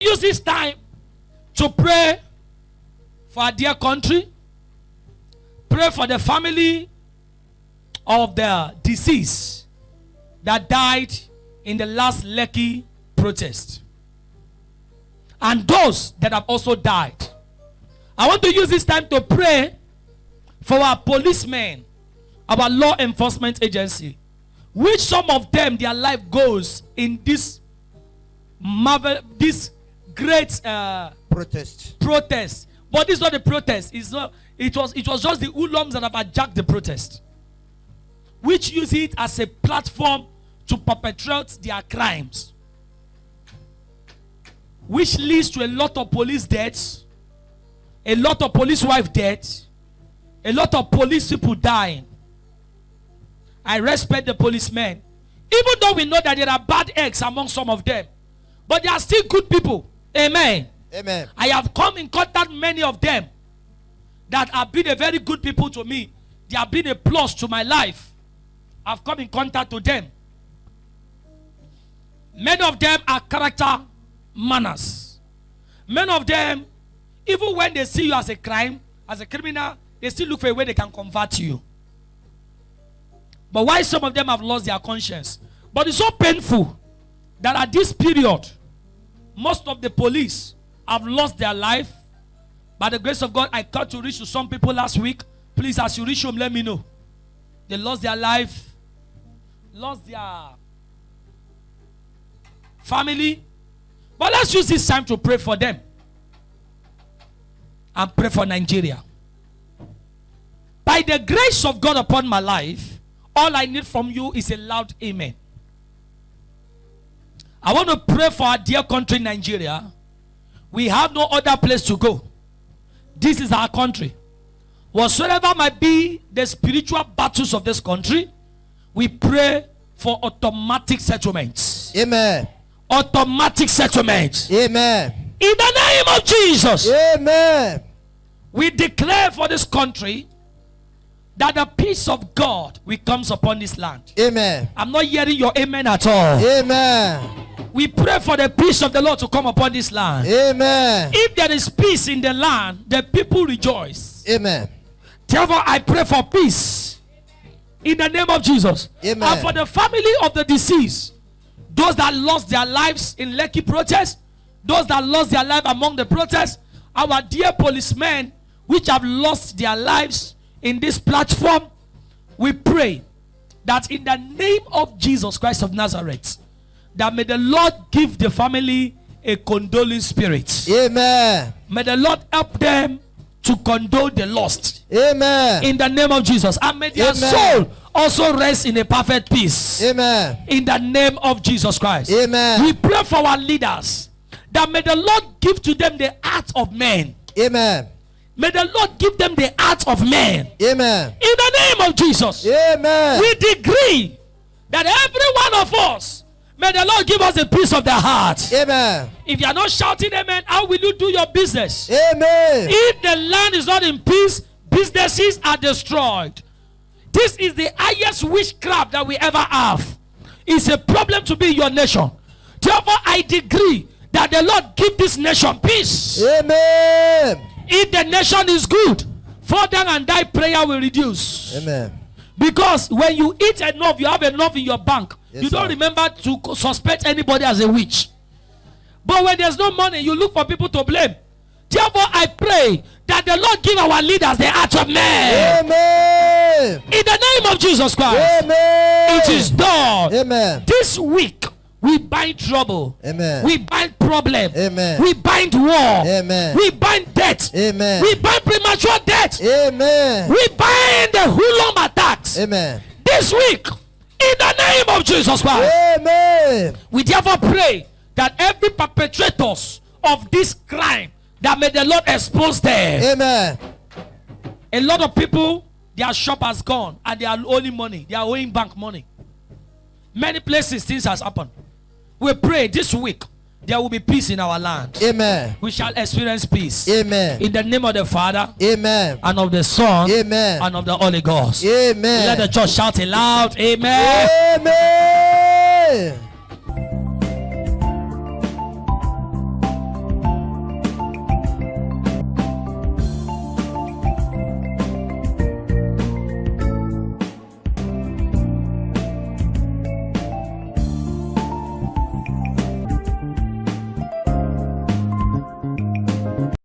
Use this time to pray for our dear country. Pray for the family of the deceased that died in the last Lekki protest, and those that have also died. I want to use this time to pray for our policemen, our law enforcement agency, which some of them, their life goes in this great protest. But it's not a protest. It's not. It was just the hoodlums that have hijacked the protest, which use it as a platform to perpetrate their crimes, which leads to a lot of police deaths, a lot of police wife deaths, a lot of police people dying. I respect the policemen, even though we know that there are bad eggs among some of them, but they are still good people. Amen. Amen. I have come in contact with many of them that have been a very good people to me. They have been a plus to my life. I've come in contact with them. Many of them are character manners. Many of them, even when they see you as a crime, as a criminal, they still look for a way they can convert you. But why some of them have lost their conscience? But it's so painful that at this period, most of the police have lost their life. By the grace of God, I got to reach to some people last week. Please, as you reach them, let me know. They lost their life, lost their family. But let's use this time to pray for them and pray for Nigeria. By the grace of God upon my life, all I need from you is a loud amen. I want to pray for our dear country, Nigeria. We have no other place to go. This is our country. Whatsoever might be the spiritual battles of this country, we pray for automatic settlements. Amen. Automatic settlements. Amen. In the name of Jesus. Amen. We declare for this country that the peace of God will come upon this land. Amen. I'm not hearing your amen at all. Amen. We pray for the peace of the Lord to come upon this land. Amen. If there is peace in the land, the people rejoice. Amen. Therefore, I pray for peace in the name of Jesus. Amen. And for the family of the deceased, those that lost their lives in Lekki protest, those that lost their life among the protests, our dear policemen which have lost their lives in this platform, we pray that in the name of Jesus Christ of Nazareth, that may the Lord give the family a condoling spirit. Amen. May the Lord help them to condole the lost. Amen. In the name of Jesus. And may their soul also rest in a perfect peace. Amen. In the name of Jesus Christ. Amen. We pray for our leaders, that may the Lord give to them the heart of men. Amen. May the Lord give them the heart of men. Amen. In the name of Jesus. Amen. We decree that every one of us, may the Lord give us a peace of the heart. Amen. If you are not shouting amen, how will you do your business? Amen. If the land is not in peace, businesses are destroyed. This is the highest witchcraft that we ever have. It's a problem to be in your nation. Therefore, I decree that the Lord give this nation peace. Amen. If the nation is good, fall down and die prayer will reduce. Amen. Because when you eat enough, you have enough in your bank. Yes, you don't sir. remember to suspect anybody as a witch. But when there's no money, you look for people to blame. Therefore, I pray that the Lord give our leaders the heart of men. Amen. In the name of Jesus Christ. Amen. It is done. Amen. This week, we bind trouble. Amen. We bind problem. Amen. We bind war. Amen. We bind death. Amen. We bind premature death. Amen. We bind the hoodlum attacks. Amen. This week, in the name of Jesus Christ. Amen. We therefore pray that every perpetrators of this crime, that may the Lord expose them. Amen. A lot of people, their shop has gone and they are owing money. They are owing bank money. Many places things has happened. We pray this week there will be peace in our land. Amen. We shall experience peace. Amen. In the name of the Father, Amen. and of the Son, Amen. and of the Holy Ghost. Amen. Let the church shout aloud. Amen. Amen.